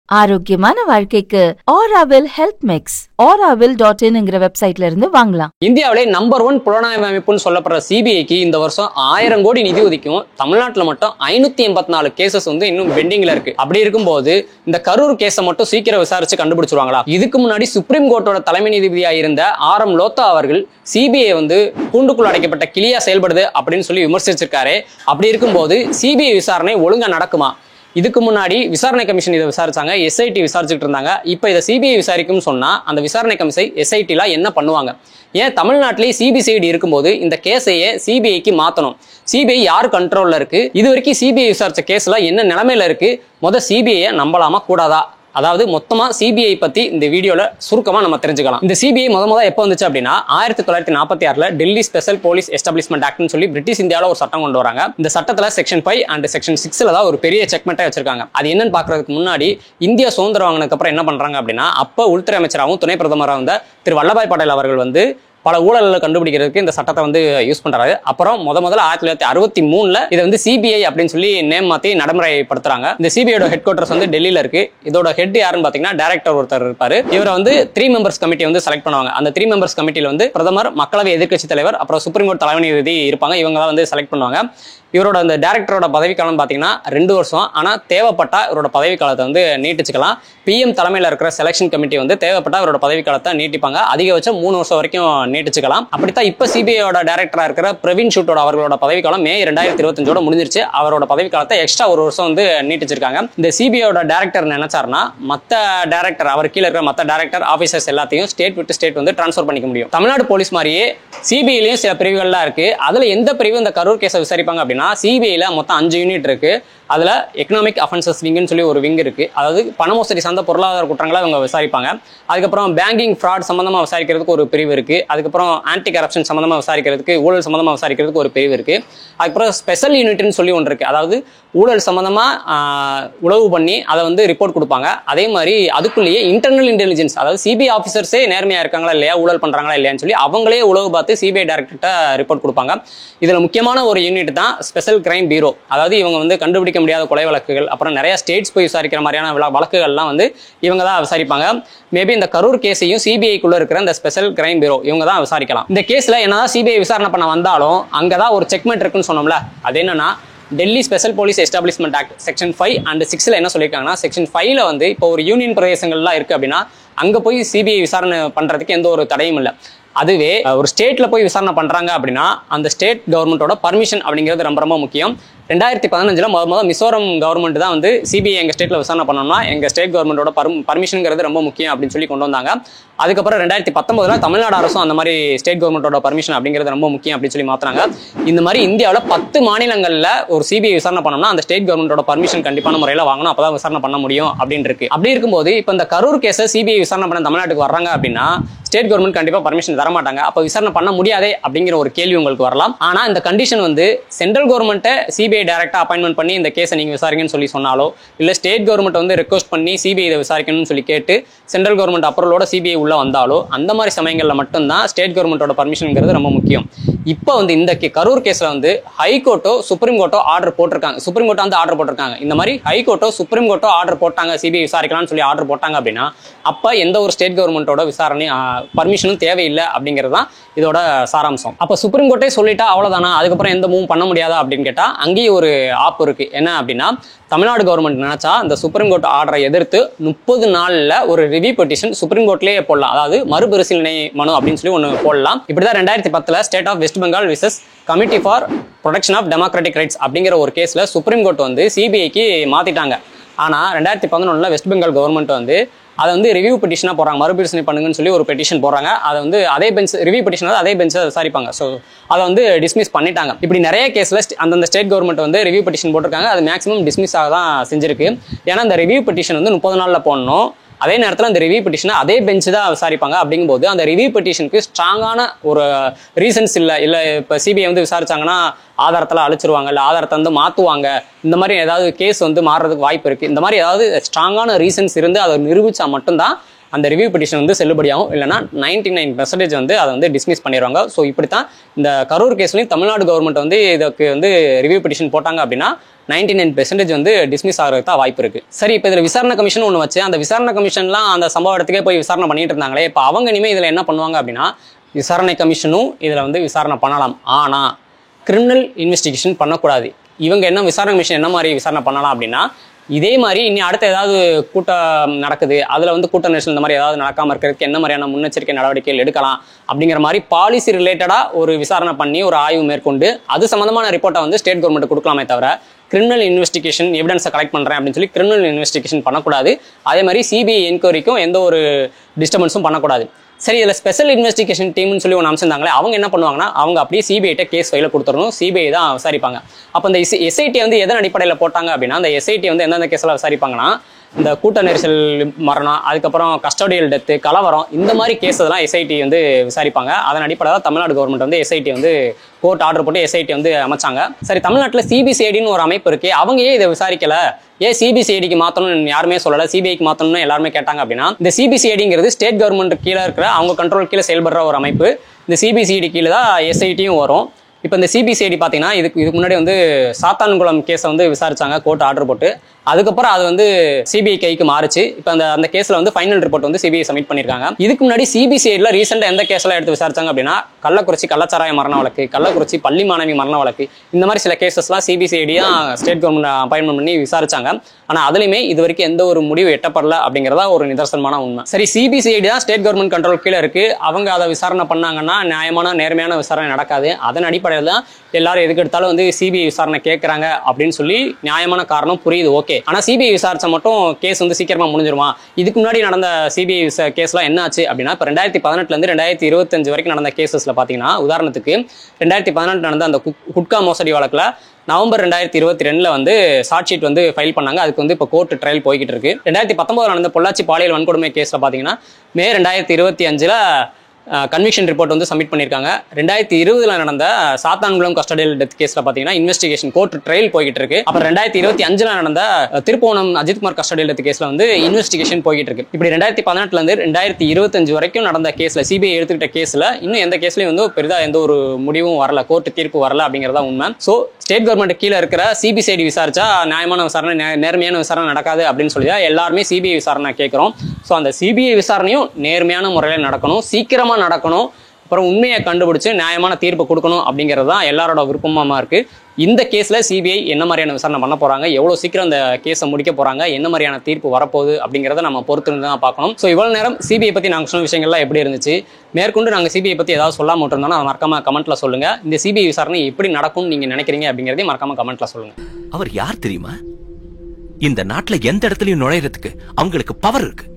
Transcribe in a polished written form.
ஆரோக்கியமான வாழ்க்கைக்கு Auraville Health Mix auraville.in வெப்சைட்ல இருந்து வாங்கலாம். இந்தியாவிலே நம்பர் 1 புலனாய்வு அமைப்புன்னு சொல்லப்படுற சிபிஐக்கு இந்த வருஷம் 1000 கோடி நிதி ஒதுக்கியும் தமிழ்நாட்டில் மட்டும் 584 கேசஸ் வந்து இன்னும் பெண்டிங்ல இருக்கு. அப்படி இருக்கும்போது இந்த கரூர் கேஸை மட்டும் சீக்கிரம் விசாரிச்சு கண்டுபிடிச்சிருவாங்களா? இதுக்கு முன்னாடி சுப்ரீம் கோர்ட்டோட தலைமை நீதிபதியா இருந்த RM லோத்தா அவர்கள் சிபிஐ வந்து கூண்டுக்குள் அடைக்கப்பட்ட கிளியா செயல்படுது அப்படின்னு சொல்லி விமர்சிச்சிருக்காரு. அப்படி இருக்கும்போது சிபிஐ விசாரணை ஒழுங்கா நடக்குமா? இதுக்கு முன்னாடி விசாரணை கமிஷன் இதை விசாரிச்சாங்க, SIT விசாரிச்சுட்டு இருந்தாங்க. இப்போ இதை சிபிஐ விசாரிக்கும் சொன்னா அந்த விசாரணை கமிஷன் SIT என்ன பண்ணுவாங்க? ஏன் தமிழ்நாட்டிலேயே சிபிசிஐடி இருக்கும்போது இந்த கேஸையே சிபிஐக்கு மாத்தணும்? சிபிஐ யார் கண்ட்ரோல்ல இருக்கு? இது வரைக்கும் சிபிஐ விசாரிச்ச கேஸ்ல என்ன நிலைமையில இருக்கு? சிபிஐ நம்பலாமா கூடாதா? அதாவது மொத்தமா சிபிஐ பத்தி இந்த வீடியோல சுருக்கமா நம்ம தெரிஞ்சுக்கலாம். இந்த சிபிஐ முத எப்ப வந்துச்சு அப்படின்னா 1946 டெல்லி ஸ்பெஷல் போலீஸ் எஸ்டாப்ளிஷ்மெண்ட் ஆக்ட்னு சொல்லி பிரிட்டிஷ் இந்தியாவில் ஒரு சட்டம் கொண்டு வராங்க. இந்த சட்டத்துல செக்ஷன் 5 அண்ட் செக்ஷன் 6ல தான் ஒரு பெரிய செக்மெண்ட்டை வச்சிருக்காங்க. அது என்னன்னு பாக்குறதுக்கு முன்னாடி இந்தியா சுதந்திரம் வாங்கினதுக்கு அப்புறம் என்ன பண்றாங்க அப்படின்னா, அப்ப உள்துறை அமைச்சராகவும் துணை பிரதமராக இருந்த திரு வல்லபாய் பட்டேல் அவர்கள் வந்து பல ஊழல்களை கண்டுபிடிக்கிறதுக்கு இந்த சட்டத்தை வந்து யூஸ் பண்றாரு. அப்புறம் முதல்ல 1963 இதை வந்து சிபிஐ அப்படின்னு சொல்லி நேம் மாத்தி நடைமுறைப்படுத்துறாங்க. இந்த சிபிஐயோட ஹெட் குவார்டர்ஸ் வந்து டெல்லியில இருக்கு. இதோட ஹெட் யாருன்னு பாத்தீங்கன்னா டைரக்டர் ஒருத்தர் இருப்பாரு. இவரை வந்து 3 மெம்பர்ஸ் கமிட்டி வந்து செலக்ட் பண்ணுவாங்க. அந்த 3 மெம்பர்ஸ் கமிட்டியில வந்து பிரதமர், மக்களவை எதிர்க்கட்சி தலைவர், அப்புறம் சுப்ரீம் கோர்ட் தலைமை நீதிபதி இருப்பாங்க. இவங்க தான் வந்து செலக்ட் பண்ணுவாங்க. இவரோட அந்த டைரக்டரோட பதவிக்காலம் பார்த்தீங்கன்னா 2 வருஷம். ஆனால் தேவைப்பட்டா இவரோட பதவிக்காலத்தை வந்து நீட்டிச்சுக்கலாம். PM தலைமையில் இருக்கிற செலெக்ஷன் கமிட்டி வந்து தேவைப்பட்டா இவரோட பதவிக்காலத்தை நீட்டிப்பாங்க. அதிகபட்சம் 3 வருஷம் வரைக்கும் நீட்டிச்சுக்கலாம். அப்படித்தான் இப்போ சிபிஐயோட டைரக்டரா இருக்கிற பிரவீன் சூட்டோட அவர்களோட பதவிக்காலம் மே 2025 முடிஞ்சிருச்சு. அவரோட பதவிக்காலத்தை எக்ஸ்ட்ரா 1 வருஷம் வந்து நீட்டிச்சிருக்காங்க. இந்த சிபிஐயோட டைரக்டர் நினைச்சாருன்னா மற்ற டைரக்டர், அவர் கீழே இருக்கிற மற்ற டைரக்டர் ஆஃபீஸர்ஸ் எல்லாத்தையும் ஸ்டேட் விட்டு ஸ்டேட் வந்து டிரான்ஸ்ஃபர் பண்ணிக்க முடியும். தமிழ்நாடு போலீஸ் மாதிரியே சிபிஐலையும் சில பிரிவுகள்லாம் இருக்கு. அதுல எந்த பிரிவு இந்த கரூர் கேஸை விசாரிப்பாங்க அப்படின்னா, சிபிஐல மொத்தம் 5 யூனிட் இருக்கு. அதுல எக்கனாமிக் அஃபென்சஸ் விங்னு சொல்லி ஒரு விங் இருக்கு. அதாவது பண மோசடி சார்ந்த பொருளாதார குற்றங்களை அவங்க விசாரிப்பாங்க. அதுக்கப்புறம் பேங்கிங் ஃப்ராட் சம்பந்தமா விசாரிக்கிறதுக்கு ஒரு பிரிவு இருக்கு. அதுக்கப்புறம் ஆன்டி கரப்ஷன் சம்பந்தமா விசாரிக்கிறதுக்கு, ஊழல் சம்பந்தமா விசாரிக்கிறதுக்கு ஒரு பிரிவு இருக்கு. அதுக்கப்புறம் ஸ்பெஷல் யூனிட்னு சொல்லி ஒன்று இருக்கு. அதாவது ஊழல் சம்பந்தமா உளவு பண்ணி அதை வந்து ரிப்போர்ட் கொடுப்பாங்க. அதே மாதிரி அதுக்குள்ளேயே இன்டர்னல் இன்டெலிஜென்ஸ், அதாவது சிபிஐ ஆஃபீஸர்ஸே நேர்மையா இருக்காங்களா இல்லையா, ஊழல் பண்றாங்களா இல்லையான்னு சொல்லி அவங்களே உளவு பார்த்து சிபிஐ டைரக்டர்கிட்ட ரிப்போர்ட் கொடுப்பாங்க. இதுல முக்கியமான ஒரு யூனிட் தான் ஸ்பெஷல் கிரைம் பியூரோ. அதாவது இவங்க வந்து கண்டுபிடிக்க முடியாத கொலை வழக்குகள், அப்புறம் நிறைய ஸ்டேட்ஸ் போய் விசாரிக்கிற மாதிரியான வழக்குகள்லாம் வந்து இவங்க தான் விசாரிப்பாங்க. மேபி இந்த கரூர் கேஸையும் சிபிஐக்குள்ள இருக்கிற இந்த ஸ்பெஷல் கிரைம் பியூரோ இவங்க தான் விசாரிக்கலாம். இந்த கேஸ்ல என்னதான் சிபிஐ விசாரணை பண்ண வந்தாலும் அங்கதான் ஒரு செக்மெண்ட் இருக்குன்னு சொன்னோம்ல, அது என்னன்னா Delhi special police establishment act section 5 and 6ல என்ன சொல்லியிருக்காங்கன்னா, செக்ஷன் 5ல வந்து இப்போ ஒரு யூனியன் பிரதேசங்கள்லாம் இருக்கு அப்படின்னா அங்க போய் சிபிஐ விசாரணை பண்றதுக்கு எந்த ஒரு தடையும் இல்லை. அதுவே ஒரு ஸ்டேட்ல போய் விசாரணை பண்றாங்க அப்படின்னா அந்த ஸ்டேட் கவர்மெண்டோட பர்மிஷன் அப்படிங்கிறது ரொம்ப ரொம்ப முக்கியம். 2015 முதல் மிசோரம் கவர்மெண்ட் தான் வந்து சிபிஐ எங்க ஸ்டேட்ல விசாரணை பண்ணோம்னா எங்க ஸ்டேட் கவர்மெண்டோட பர்மிஷன்ங்கிறது ரொம்ப முக்கியம் அப்படின்னு சொல்லி கொண்டு வந்தாங்க. அதுக்கப்புறம் 2019 தமிழ்நாடு அரசும் அந்த மாதிரி ஸ்டேட் கவர்மெண்டோட பர்மிஷன் அப்படிங்கிறது ரொம்ப முக்கியம் அப்படின்னு சொல்லி மாத்தினாங்க. இந்த மாதிரி இந்தியாவில் 10 மாநிலங்கள்ல ஒரு சிபிஐ விசாரணை பண்ணோம்னா அந்த ஸ்டேட் கவர்மெண்டோட பர்மிஷன் கண்டிப்பான முறையில் வாங்கணும், அப்பதான் விசாரணை பண்ண முடியும் அப்படின்னு இருக்கு. அப்படி இருக்கும்போது இப்போ இந்த கரூர் கேஸை சிபிஐ விசாரணை பண்ண தமிழ்நாட்டுக்கு வர்றாங்க அப்படின்னா ஸ்டேட் கவர்மெண்ட் கண்டிப்பா பர்மிஷன் தர மாட்டாங்க. அப்ப விசாரணை பண்ண முடியாதே அப்படிங்கிற ஒரு கேள்வி உங்களுக்கு வரலாம். ஆனா இந்த கண்டிஷன் வந்து சென்ட்ரல் கவர்மெண்ட்டை சிபிஐ டைரக்டா அப்பாயின்மெண்ட் பண்ணி இந்த கேஸை நீங்க விசாரிக்கணும்னு சொல்லி சொன்னாலோ, இல்ல ஸ்டேட் கவர்மெண்ட் வந்து ரெக்வஸ்ட் பண்ணி சிபிஐ இதை விசாரிக்கணும்னு சொல்லி கேட்டு சென்ட்ரல் கவர்மெண்ட் அப்ரூவலோட சிபிஐ உள்ள வந்தாலோ, அந்த மாதிரி சமயங்கள்ல மட்டும்தான் ஸ்டேட் கவர்மெண்டோட பர்மிஷன்ங்கிறது ரொம்ப முக்கியம். இப்போ வந்து இந்த கரூர் கேஸ்ல வந்து ஹைகோர்ட்டோ சுப்ரீம் கோர்ட்டோ ஆர்டர் போட்டிருக்காங்க. சுப்ரீம் கோர்ட்டோ வந்து ஆர்டர் போட்டிருக்காங்க. இந்த மாதிரி ஹைகோர்ட்டோ சுப்ரீம் கோர்ட்டோ ஆர்டர் போட்டாங்க, சிபிஐ விசாரிக்கலாம்னு சொல்லி ஆர்டர் போட்டாங்க அப்படின்னா அப்ப எந்த ஒரு ஸ்டேட் கவர்மெண்டோட விசாரணை பர்மிஷனும் தேவையில்லை அப்படிங்கிறது தான் இதோட சாராம்சம். அப்ப சுப்ரீம் கோர்ட்டே சொல்லிட்டா அவ்வளவுதானா, அதுக்கப்புறம் எந்த மூவ் பண்ண முடியாதா அப்படின்னு கேட்டா அங்கேயும் ஒரு ஆப் இருக்கு. என்ன அப்படின்னா, தமிழ்நாடு கவர்மெண்ட் நினைச்சா இந்த சுப்ரீம் கோர்ட் ஆர்டரை எதிர்த்து 30 நாள்ல ஒரு ரிவ்யூ பெட்டிஷன் சுப்ரீம் கோர்ட்லயே போடலாம். அதாவது மறுபரிசீலனை மனு அப்படின்னு சொல்லி ஒன்று போடலாம். இப்படிதான் 2010 state of West Bengal versus Committee for Protection of Democratic Rights அப்படிங்கிற ஒரு கேஸ்ல சுப்ரீம் கோர்ட் வந்து சிபிஐக்கு மாத்திட்டாங்க. ஆனா 2011 வெஸ்ட் பெங்கால் கவர்மெண்ட் வந்து அதை வந்து ரிவ்யூ பெட்டிஷனா போறாங்க, மறுபரிசீலனை பண்ணுங்கன்னு சொல்லி ஒரு பெட்டிஷன் போடுறாங்க. அதை வந்து அதே பெஞ்ச் ரிவ்யூ பெட்டிஷன் அதே பெஞ்சை விசாரிப்பாங்க. ஸோ அதை வந்து டிஸ்மிஸ் பண்ணிட்டாங்க. இப்படி நிறைய கேஸ்ல அந்தந்த ஸ்டேட் கவர்மெண்ட் வந்து ரிவ்யூ பெட்டிஷன் போட்டிருக்காங்க. அது மேக்ஸிமம் டிஸ்மிஸ் ஆக தான் செஞ்சிருக்கு. ஏன்னா இந்த ரிவ்யூ பெட்டிஷன் வந்து 30 நாள்ல போடணும். அதே நேரத்தில் அந்த ரிவ்யூ பெட்டிஷனை அதே பெஞ்ச் தான் விசாரிப்பாங்க. அப்படிங்கும்போது அந்த ரிவ்யூ பெட்டிஷனுக்கு ஸ்ட்ராங்கான ஒரு ரீசன்ஸ் இல்லை. இப்போ சிபிஐ வந்து விசாரிச்சாங்கன்னா ஆதாரத்தில் அழிச்சிருவாங்க, இல்லை ஆதாரத்தை வந்து மாற்றுவாங்க, இந்த மாதிரி ஏதாவது கேஸ் வந்து மாறுறதுக்கு வாய்ப்பு இருக்குது. இந்த மாதிரி ஏதாவது ஸ்ட்ராங்கான ரீசன்ஸ் இருந்து அதை நிரூபித்தா மட்டும்தான் அந்த ரிவ்யூ பெட்டிஷன் வந்து செல்லுபடியாகும். இல்லைனா 99% வந்து அதை வந்து டிஸ்மிஸ் பண்ணிடுவாங்க. ஸோ இப்படித்தான் இந்த கரூர் கேஸ்லையும் தமிழ்நாடு கவர்மெண்ட் வந்து இதுக்கு வந்து ரிவ்யூ பெட்டிஷன் போட்டாங்க அப்படின்னா 99% வந்து டிஸ்மிஸ் ஆகிறதுக்கு தான் வாய்ப்பு இருக்கு. சரி, இப்போ இதில் விசாரணை கமிஷன் ஒன்று வச்சு அந்த விசாரணை கமிஷன்லாம் அந்த சம்பவ இடத்துக்கே போய் விசாரணை பண்ணிட்டு இருந்தாங்களே, இப்போ அவங்க இனிமேல் இதில் என்ன பண்ணுவாங்க அப்படின்னா, விசாரணை கமிஷனும் இதில் வந்து விசாரணை பண்ணலாம், ஆனால் கிரிமினல் இன்வெஸ்டிகேஷன் பண்ணக்கூடாது. இவங்க என்ன விசாரணை கமிஷன் என்ன மாதிரி விசாரணை பண்ணலாம் அப்படின்னா, இதே மாதிரி இனி அடுத்த ஏதாவது கூட்டம் நடக்குது, அதில் வந்து கூட்ட நெரிசல் இந்த மாதிரி ஏதாவது நடக்காமல் இருக்கிறதுக்கு என்ன மாதிரியான முன்னெச்சரிக்கை நடவடிக்கைகள் எடுக்கலாம் அப்படிங்கிற மாதிரி பாலிசி ரிலேட்டடாக ஒரு விசாரணை பண்ணி ஒரு ஆய்வு மேற்கொண்டு அது சம்மந்தமான ரிப்போர்ட்டை வந்து ஸ்டேட் கவர்மெண்ட் கொடுக்கலாமே தவிர, கிரிமினல் இன்வெஸ்டிகேஷன் எவிடன்ஸை கலெக்ட் பண்ணுறேன் அப்படின்னு சொல்லி கிரிமினல் இன்வெஸ்டிகேஷன் பண்ணக்கூடாது. அதே மாதிரி சிபிஐ என்கொயரிக்கும் எந்த ஒரு டிஸ்டர்பன்ஸும் பண்ணக்கூடாது. சரி, இதில் ஸ்பெஷல் இன்வெஸ்டிகேஷன் டீம்னு சொல்லி ஒன்று அமைச்சிருந்தாங்களே, அவங்க என்ன பண்ணுவாங்கன்னா, அவங்க அப்படியே சிபிஐட்ட கேஸ் ஃபைல கொடுத்துடணும், சிபிஐ தான் விசாரிப்பாங்க. அப்போ இந்த எஸ்ஐடி வந்து எதன் அடிப்படையில் போட்டாங்க அப்படின்னா, அந்த எஸ்ஐடி வந்து எந்தெந்த கேஸில் விசாரிப்பாங்கன்னா, இந்த கூட்ட நெரிசல் மரணம், அதுக்கப்புறம் கஸ்டோடியல் டெத்து, கலவரம், இந்த மாதிரி கேஸ் எல்லாம் எஸ்ஐடி வந்து விசாரிப்பாங்க. அதன் அடிப்படையில் தமிழ்நாடு கவர்மெண்ட் வந்து எஸ்ஐடி வந்து கோர்ட் ஆர்டர் போட்டு எஸ்ஐடி வந்து அமைச்சாங்க. சரி, தமிழ்நாட்டில் சிபிசிஐடின்னு ஒரு அமைப்பு இருக்கு, அவங்க ஏன் இதை விசாரிக்கல, ஏன் சிபிசிஐடிக்கு மாற்றணும்னு யாருமே சொல்லலை, சிபிஐக்கு மாற்றணும்னு எல்லாருமே கேட்டாங்க அப்படின்னா, இந்த சிபிசிஐடிங்கிறது ஸ்டேட் கவர்மெண்ட் கீழே இருக்கிற அவங்க கண்ட்ரோல் கீழே செயல்படுற ஒரு அமைப்பு. இந்த சிபிசிஐடி கீழே தான் எஸ்ஐடியும் வரும். இப்போ இந்த சிபிசிஐடி பார்த்தீங்கன்னா இதுக்கு முன்னாடி வந்து சாத்தான்குளம் கேஸை வந்து விசாரிச்சாங்க கோர்ட் ஆர்டர் போட்டு. அதுக்கப்புறம் அது வந்து சிபிஐ கைக்கு மாறுச்சு. இப்போ அந்த கேஸில் வந்து ஃபைனல் ரிப்போர்ட் வந்து சிபிஐ சப்மிட் பண்ணியிருக்காங்க. இதுக்கு முன்னாடி சிபிசிஐடியில் ரீசெண்டாக எந்த கேஸ்லாம் எடுத்து விசாரிச்சாங்க அப்படின்னா, கள்ளக்குறிச்சி கள்ளச்சாராய மரண வழக்கு, கள்ளக்குறிச்சி பள்ளி மாணவி மரண வழக்கு, இந்த மாதிரி சில கேசஸ்லாம் சிபிசிஐடியா ஸ்டேட் கவர்மெண்ட் அப்பாயின்மெண்ட் பண்ணி விசாரிச்சாங்க. ஆனால் அதுலையுமே இது வரைக்கும் எந்த ஒரு முடிவு எட்டப்படல அப்படிங்கிறதா ஒரு நிதர்சனமான உண்மை. சரி, சிபிசிஐடி தான் ஸ்டேட் கவர்மெண்ட் கண்ட்ரோல் கீழே இருக்கு, அவங்க அதை விசாரணை பண்ணாங்கன்னா நியாயமான நேர்மையான விசாரணை நடக்காது. அதன் அடிப்படையில் தான் எல்லாரும் எதுக்கு எடுத்தாலும் வந்து சிபிஐ விசாரணை கேட்கறாங்க அப்படின்னு சொல்லி நியாயமான காரணம் புரியுது, ஓகே. ஆனா சிபிஐ விசாரிச்சா மட்டும் கேஸ் வந்து சீக்கிரமா முடிஞ்சிருமா? இதுக்கு முன்னாடி நடந்த சிபிஐ கேஸ்லாம் என்ன ஆச்சு அப்படின்னா, இப்போ 2018 இருந்து 2025 வரைக்கும் நடந்த கேசஸ்ல பாத்தீங்கன்னா, உதாரணத்துக்கு 2018 நடந்த அந்த குட்கா மோசடி வழக்குல நவம்பர் 2022 வந்து சார்ஜ் ஷீட் வந்து ஃபைல் பண்ணாங்க. அதுக்கு வந்து இப்போ கோர்ட் ட்ரையல் போய்கிட்டு இருக்கு. 2019 நடந்த பொள்ளாச்சி பாலியல் வன்கொடுமை கேஸ்ல பாத்தீங்கன்னா மே 2025 கன்விக்ஷன் ரிப்போர்ட் வந்து சப்மிட் பண்ணியிருக்காங்க. 2020 நடந்த சாத்தான்குளம் கஸ்டடியல் டெத் கேஸ்ல பாத்தீங்கன்னா இன்வெஸ்டிகேஷன் கோர்ட் ட்ரையல் போய்கிட்டு இருக்கு. அப்புறம் 2025 நடந்த திருப்போணம் அஜித்குமார் கஸ்டடியல் டெத் கேஸ்ல வந்து இன்வெஸ்டிகேஷன் போய்கிட்டு இருக்கு. இப்படி 2018 இருந்து 2025 வரைக்கும் நடந்த கேஸ்ல சிபிஐ எடுத்துக்கிட்ட கேஸ்ல இன்னும் எந்த கேஸ்லயும் வந்து பெரிதா எந்த ஒரு முடிவும் வரல, கோர்ட் தீர்ப்பு வரல அப்படிங்கறதா உண்மை. சோ ஸ்டேட் கவர்மெண்ட் கீழே இருக்கிற சிபிசிஐடி விசாரிச்சா நியாயமான விசாரணை, நேர்மையான விசாரணை நடக்காது அப்படின்னு சொல்லி எல்லாருமே சிபிஐ விசாரணை கேட்கிறோம். ஸோ அந்த சிபிஐ விசாரணையும் நேர்மையான முறையில் நடக்கணும், சீக்கிரமா நடக்கணும், அப்புறம் உண்மையை கண்டுபிடிச்சு நியாயமான தீர்ப்பு கொடுக்கணும் அப்படிங்கிறது தான் எல்லாரோட விருப்பமாக இருக்கு. இந்த கேஸ்ல சிபிஐ என்ன மாதிரியான விசாரணை பண்ண போறாங்க, எவ்வளவு சீக்கிரம் அந்த கேஸை முடிக்க போறாங்க, என்ன மாதிரியான தீர்ப்பு வரப்போகுது அப்படிங்கிறத நம்ம பொறுத்து தான் பார்க்கணும். ஸோ இவ்வளவு நேரம் சிபிஐ பத்தி நாங்கள் சொன்ன விஷயங்கள்லாம் எப்படி இருந்துச்சு, மேற்கொண்டு நாங்கள் சிபிஐ பத்தி ஏதாவது சொல்லாம விட்டுருந்தோம்னா அதை மறக்காம கமெண்ட்ல சொல்லுங்க. இந்த சிபிஐ விசாரணை எப்படி நடக்கும்னு நீங்க நினைக்கிறீங்க அப்படிங்கிறதையும் மறக்காம கமெண்ட்ல சொல்லுங்க. அவர் யார் தெரியுமா? இந்த நாட்டுல எந்த இடத்துலயும் நுழையறதுக்கு அவங்களுக்கு பவர் இருக்கு.